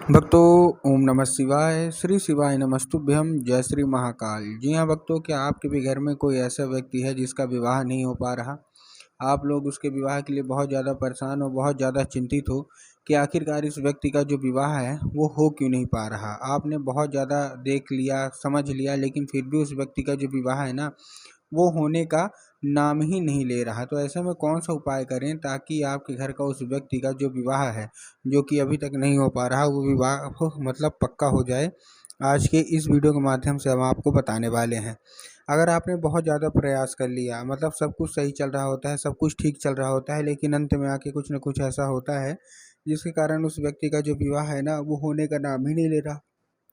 भक्तों, ओम नमः शिवाय। श्री शिवाय नमस्तुभ्यम। जय श्री महाकाल। जी हाँ भक्तों, क्या आपके भी घर में कोई ऐसा व्यक्ति है जिसका विवाह नहीं हो पा रहा? आप लोग उसके विवाह के लिए बहुत ज़्यादा परेशान हो, बहुत ज़्यादा चिंतित हो कि आखिरकार इस व्यक्ति का जो विवाह है वो हो क्यों नहीं पा रहा। आपने बहुत ज़्यादा देख लिया, समझ लिया, लेकिन फिर भी उस व्यक्ति का जो विवाह है ना, वो होने का नाम ही नहीं ले रहा। तो ऐसे में कौन सा उपाय करें ताकि आपके घर का उस व्यक्ति का जो विवाह है, जो कि अभी तक नहीं हो पा रहा, वो विवाह मतलब पक्का हो जाए। आज के इस वीडियो के माध्यम से हम आपको बताने वाले हैं। अगर आपने बहुत ज़्यादा प्रयास कर लिया, मतलब सब कुछ सही चल रहा होता है, सब कुछ ठीक चल रहा होता है, लेकिन अंत में आके कुछ न कुछ ऐसा होता है जिसके कारण उस व्यक्ति का जो विवाह है ना, वो होने का नाम ही नहीं ले रहा।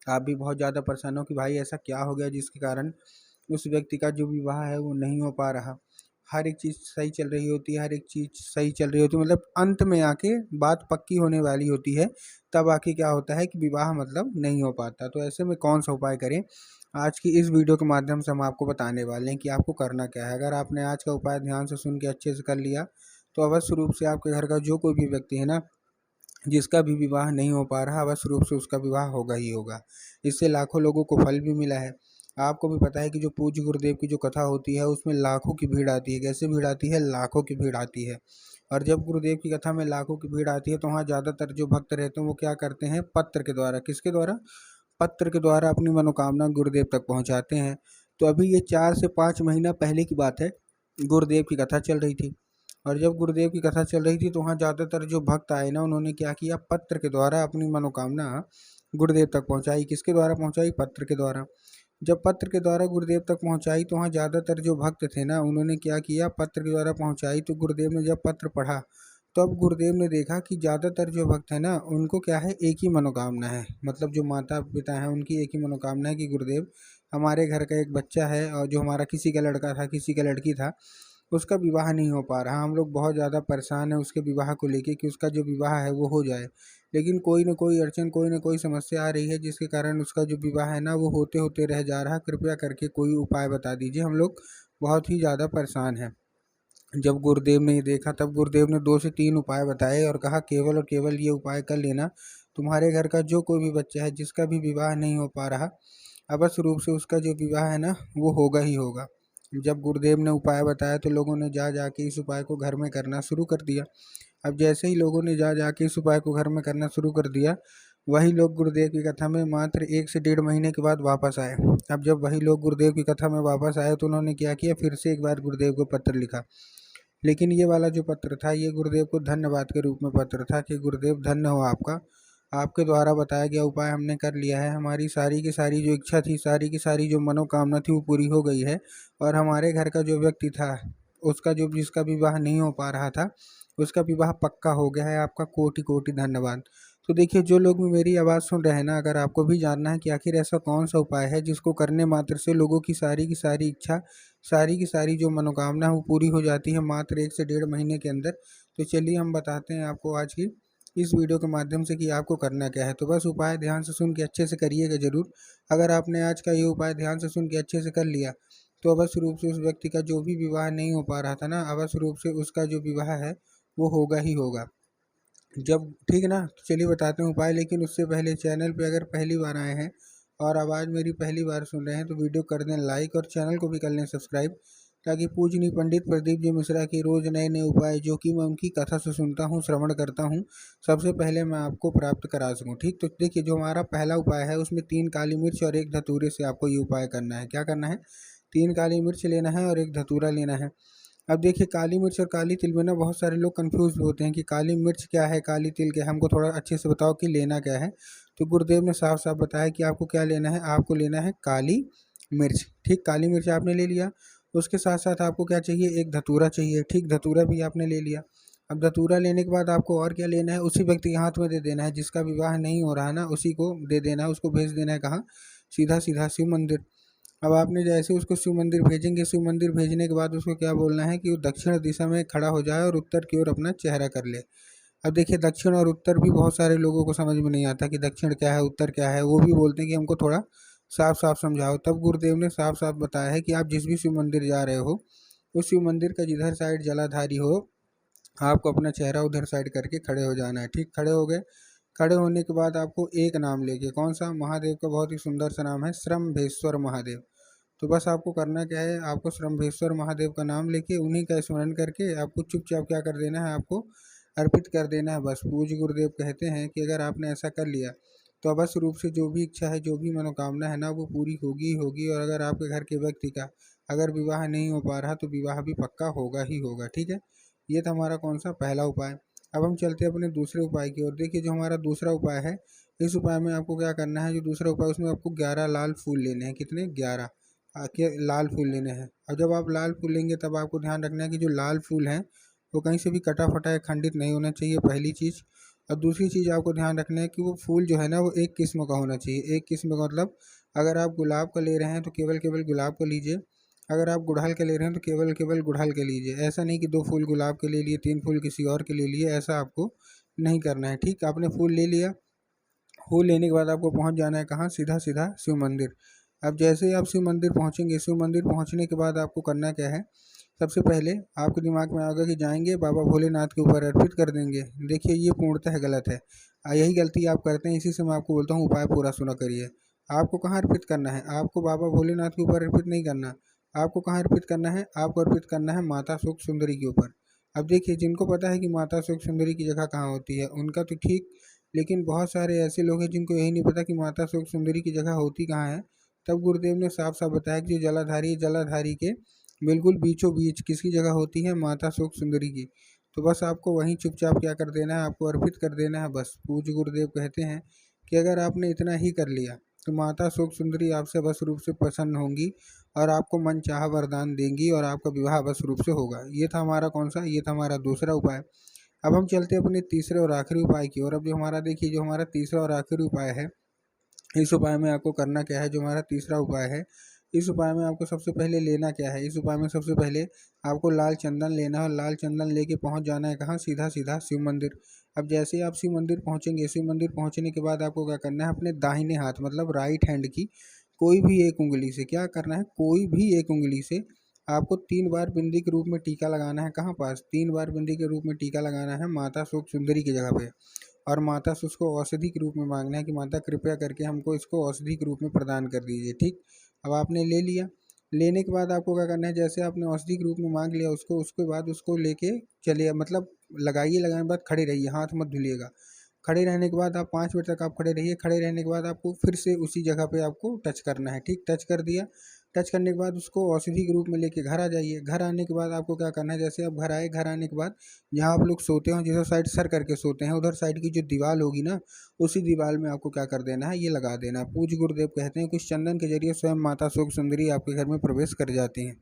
आप भी बहुत ज़्यादा परेशान हो कि भाई ऐसा क्या हो गया जिसके कारण उस व्यक्ति का जो विवाह है वो नहीं हो पा रहा। हर एक चीज़ सही चल रही होती है, हर एक चीज़ सही चल रही होती है, मतलब अंत में आके बात पक्की होने वाली होती है, तब आके क्या होता है कि विवाह मतलब नहीं हो पाता। तो ऐसे में कौन सा उपाय करें, आज की इस वीडियो के माध्यम से हम आपको बताने वाले हैं कि आपको करना क्या है। अगर आपने आज का उपाय ध्यान से सुन के अच्छे से कर लिया, तो अवश्य रूप से आपके घर का जो कोई भी व्यक्ति है ना, जिसका भी विवाह नहीं हो पा रहा, अवश्य रूप से उसका विवाह होगा ही होगा। इससे लाखों लोगों को फल भी मिला है। आपको भी पता है कि जो पूज्य गुरुदेव की जो कथा होती है उसमें लाखों की भीड़ आती है। कैसे भीड़ आती है? लाखों की भीड़ आती है। और जब गुरुदेव की कथा में लाखों की भीड़ आती है तो वहाँ ज़्यादातर जो भक्त रहते हैं वो क्या करते हैं? पत्र के द्वारा, किसके द्वारा? पत्र के द्वारा अपनी मनोकामना गुरुदेव तक पहुँचाते हैं। तो अभी ये 4 से 5 महीना पहले की बात है, गुरुदेव की कथा चल रही थी। और जब गुरुदेव की कथा चल रही थी तो वहाँ ज़्यादातर जो भक्त आए ना, उन्होंने क्या किया? पत्र के द्वारा अपनी मनोकामना गुरुदेव तक पहुँचाई। किसके द्वारा पहुँचाई? पत्र के द्वारा। जब पत्र के द्वारा गुरुदेव तक पहुँचाई तो वहाँ ज़्यादातर जो भक्त थे ना, उन्होंने क्या किया? पत्र के द्वारा पहुँचाई तो गुरुदेव ने जब पत्र पढ़ा, तो अब गुरुदेव ने देखा कि ज़्यादातर जो भक्त हैं ना, उनको क्या है? एक ही मनोकामना है। मतलब जो माता पिता हैं उनकी एक ही मनोकामना है कि गुरुदेव, हमारे घर का एक बच्चा है और जो हमारा किसी का लड़का था, किसी का लड़की था, उसका विवाह नहीं हो पा रहा। हम लोग बहुत ज़्यादा परेशान हैं उसके विवाह को लेके कि उसका जो विवाह है वो हो जाए, लेकिन कोई न कोई अड़चन, कोई न कोई समस्या आ रही है जिसके कारण उसका जो विवाह है ना वो होते होते रह जा रहा है। कृपया करके कोई उपाय बता दीजिए, हम लोग बहुत ही ज़्यादा परेशान हैं। जब गुरुदेव ने ये देखा तब गुरुदेव ने 2 से 3 उपाय बताए और कहा केवल और केवल ये उपाय कर लेना, तुम्हारे घर का जो कोई भी बच्चा है जिसका भी विवाह नहीं हो पा रहा, अवश्य रूप से उसका जो विवाह है ना वो होगा ही होगा। जब गुरुदेव ने उपाय बताया तो लोगों ने जा जा के इस उपाय को घर में करना शुरू कर दिया। अब जैसे ही लोगों ने जा जा के इस उपाय को घर में करना शुरू कर दिया, वही लोग गुरुदेव की कथा में मात्र 1 से डेढ़ महीने के बाद वापस आए। अब जब वही लोग गुरुदेव की कथा में वापस आए तो उन्होंने क्या किया? फिर से एक बार गुरुदेव को पत्र लिखा। लेकिन ये वाला जो पत्र था ये गुरुदेव को धन्यवाद के रूप में पत्र था कि गुरुदेव धन्य हो आपका, आपके द्वारा बताया गया उपाय हमने कर लिया है। हमारी सारी की सारी जो इच्छा थी, सारी की सारी जो मनोकामना थी वो पूरी हो गई है। और हमारे घर का जो व्यक्ति था, उसका जो जिसका विवाह नहीं हो पा रहा था, उसका विवाह पक्का हो गया है। आपका कोटि कोटि धन्यवाद। तो देखिए, जो लोग भी मेरी आवाज़ सुन रहे हैं ना, अगर आपको भी जानना है कि आखिर ऐसा कौन सा उपाय है जिसको करने मात्र से लोगों की सारी इच्छा, सारी की सारी जो मनोकामना है वो पूरी हो जाती है मात्र 1 से डेढ़ महीने के अंदर, तो चलिए हम बताते हैं आपको आज की इस वीडियो के माध्यम से कि आपको करना क्या है। तो बस उपाय ध्यान से सुन के अच्छे से करिएगा ज़रूर। अगर आपने आज का ये उपाय ध्यान से सुन के अच्छे से कर लिया, तो अवश्य रूप से उस व्यक्ति का जो भी विवाह नहीं हो पा रहा था ना, अवश्य रूप से उसका जो विवाह है वो होगा ही होगा। जब ठीक है ना, तो चलिए बताते हैं उपाय। लेकिन उससे पहले चैनल पे अगर पहली बार आए हैं और आवाज़ मेरी पहली बार सुन रहे हैं तो वीडियो कर दें लाइक और चैनल को भी कर लें सब्सक्राइब, ताकि पूजनीय पंडित प्रदीप जी मिश्रा के रोज़ नए नए उपाय जो कि मैं उनकी कथा से सुनता हूँ, श्रवण करता हूँ, सबसे पहले मैं आपको प्राप्त करा सकूँ। ठीक, तो देखिए, जो हमारा पहला उपाय है उसमें 3 काली मिर्च और 1 धतूरे से आपको ये उपाय करना है। क्या करना है? 3 काली मिर्च लेना है और 1 धतूरा लेना है। अब देखिए, काली मिर्च और काली तिल में ना बहुत सारे लोग कंफ्यूज भी होते हैं कि काली मिर्च क्या है, काली तिल क्या है, हमको थोड़ा अच्छे से बताओ कि लेना क्या है। तो गुरुदेव ने साफ साफ बताया कि आपको क्या लेना है? आपको लेना है काली मिर्च। ठीक, काली मिर्च आपने ले लिया। उसके साथ साथ आपको क्या चाहिए? एक धतूरा चाहिए। ठीक, धतूरा भी आपने ले लिया। अब धतूरा लेने के बाद आपको और क्या लेना है? उसी व्यक्ति के हाथ में दे देना है जिसका विवाह नहीं हो रहा है ना, उसी को दे देना है। उसको भेज देना है कहाँ? सीधा सीधा शिव मंदिर। अब आपने जैसे उसको शिव मंदिर भेजेंगे, शिव मंदिर भेजने के बाद उसको क्या बोलना है कि वो दक्षिण दिशा में खड़ा हो जाए और उत्तर की ओर अपना चेहरा कर ले। अब देखिए, दक्षिण और उत्तर भी बहुत सारे लोगों को समझ में नहीं आता कि दक्षिण क्या है, उत्तर क्या है। वो भी बोलते हैं कि हमको थोड़ा साफ साफ समझाओ। तब गुरुदेव ने साफ साफ बताया है कि आप जिस भी शिव मंदिर जा रहे हो, उस शिव मंदिर का जिधर साइड जलाधारी हो, आपको अपना चेहरा उधर साइड करके खड़े हो जाना है। ठीक, खड़े हो गए। खड़े होने के बाद आपको एक नाम लेके, कौन सा, महादेव का बहुत ही सुंदर सा नाम है श्रम्भेश्वर महादेव। तो बस आपको करना क्या है, आपको श्रम्भेश्वर महादेव का नाम लेके उन्हीं का स्मरण करके आपको चुपचाप क्या कर देना है, आपको अर्पित कर देना है। बस पूज्य गुरुदेव कहते हैं कि अगर आपने ऐसा कर लिया तो अवश्य रूप से जो भी इच्छा है, जो भी मनोकामना है ना, वो पूरी होगी ही होगी। और अगर आपके घर के व्यक्ति का अगर विवाह नहीं हो पा रहा तो विवाह भी पक्का होगा ही होगा। ठीक है, ये था हमारा कौन सा, पहला उपाय। अब हम चलते हैं अपने दूसरे उपाय की ओर। देखिए जो हमारा दूसरा उपाय है, इस उपाय में आपको क्या करना है, जो दूसरा उपाय उसमें आपको 11 लाल फूल लेने हैं। कितने, 11 के लाल फूल लेने हैं। अब जब आप लाल फूल लेंगे तब आपको ध्यान रखना है कि जो लाल फूल हैं वो कहीं से भी कटा फटा या खंडित नहीं होना चाहिए, पहली चीज़। और दूसरी चीज़ आपको ध्यान रखना है कि वो फूल जो है ना, वो एक किस्म का होना चाहिए। एक किस्म का मतलब अगर आप गुलाब का ले रहे हैं तो केवल केवल गुलाब का लीजिए, अगर आप गुड़हल के ले रहे हैं तो केवल केवल गुड़हल के लीजिए। ऐसा नहीं कि 2 फूल गुलाब के ले लिए, 3 फूल किसी और के ले लिए, ऐसा आपको नहीं करना है। ठीक, आपने फूल ले लिया, फूल लेने के बाद आपको पहुंच जाना है कहाँ, सीधा सीधा शिव मंदिर। अब जैसे ही आप शिव मंदिर पहुंचेंगे, शिव मंदिर पहुंचने के बाद आपको करना क्या है, सबसे पहले आपके दिमाग में आएगा कि जाएंगे बाबा भोलेनाथ के ऊपर अर्पित कर देंगे। देखिए ये पूर्णतः गलत है, यही गलती आप करते हैं। इसी से मैं आपको बोलता हूँ उपाय पूरा सुना करिए। आपको कहाँ अर्पित करना है, आपको बाबा भोलेनाथ के ऊपर अर्पित नहीं करना। आपको कहाँ अर्पित करना है, आपको अर्पित करना है माता सुख सुंदरी के ऊपर। अब देखिए जिनको पता है कि माता सुख सुंदरी की जगह कहाँ होती है उनका तो ठीक, लेकिन बहुत सारे ऐसे लोग हैं जिनको यही नहीं पता कि माता सुख सुंदरी की जगह होती कहाँ है। तब गुरुदेव ने साफ साफ बताया कि जो जलाधारी है, जलाधारी के बिल्कुल बीचों बीच किसकी जगह होती है, माता सुख सुंदरी की। तो बस आपको वहीं चुपचाप क्या कर देना है, आपको अर्पित कर देना है। बस पूज्य गुरुदेव कहते हैं कि अगर आपने इतना ही कर लिया तो माता सुख सुंदरी आपसे बस रूप से प्रसन्न होंगी और आपको मन चाहा वरदान देंगी और आपका विवाह बस रूप से होगा। ये था हमारा कौन सा, ये था हमारा दूसरा उपाय। अब हम चलते हैं अपने तीसरे और आखिरी उपाय की ओर। अब जो हमारा देखिए, जो हमारा तीसरा और आखिरी उपाय है, इस उपाय में आपको करना क्या है, जो हमारा तीसरा उपाय है, इस उपाय में आपको सबसे पहले लेना क्या है, इस उपाय में सबसे पहले आपको लाल चंदन लेना है और लाल चंदन लेके पहुंच जाना है कहाँ, सीधा सीधा शिव मंदिर। अब जैसे ही आप शिव मंदिर पहुंचेंगे, शिव मंदिर पहुंचने के बाद आपको क्या करना है, अपने दाहिने हाथ मतलब राइट हैंड की कोई भी एक उंगली से क्या करना है, कोई भी एक उंगली से आपको 3 बार बिंदी के रूप में टीका लगाना है। कहाँ पास, 3 बार बिंदी के रूप में टीका लगाना है माता सुख सुंदरी की जगह पे। और माता से उसको औषधि के रूप में मांगना है कि माता कृपया करके हमको इसको औषधि के रूप में प्रदान कर दीजिए। ठीक, अब आपने ले लिया, लेने के बाद आपको क्या करना है, जैसे आपने औषधि के रूप में मांग लिया उसको, उसके बाद उसको लेके चलिए, मतलब लगाइए, लगाने के बाद खड़े रहिए, हाथ मत धुलिएगा। खड़े रहने के बाद आप 5 मिनट तक आप खड़े रहिए। खड़े रहने के बाद आपको फिर से उसी जगह पे आपको टच करना है। ठीक, टच कर दिया, टच करने के बाद उसको औषधि के रूप में लेके घर आ जाइए। घर आने के बाद आपको क्या करना है, जैसे आप घर आए, घर आने के बाद जहाँ आप लोग सोते हो, जिस साइड सर करके सोते हैं, उधर साइड की जो दीवार होगी ना, उसी दीवार में आपको क्या कर देना है, ये लगा देना। पूज्य गुरुदेव कहते हैं कुछ चंदन के जरिए स्वयं माता सुख सुंदरी आपके घर में प्रवेश कर जाती हैं।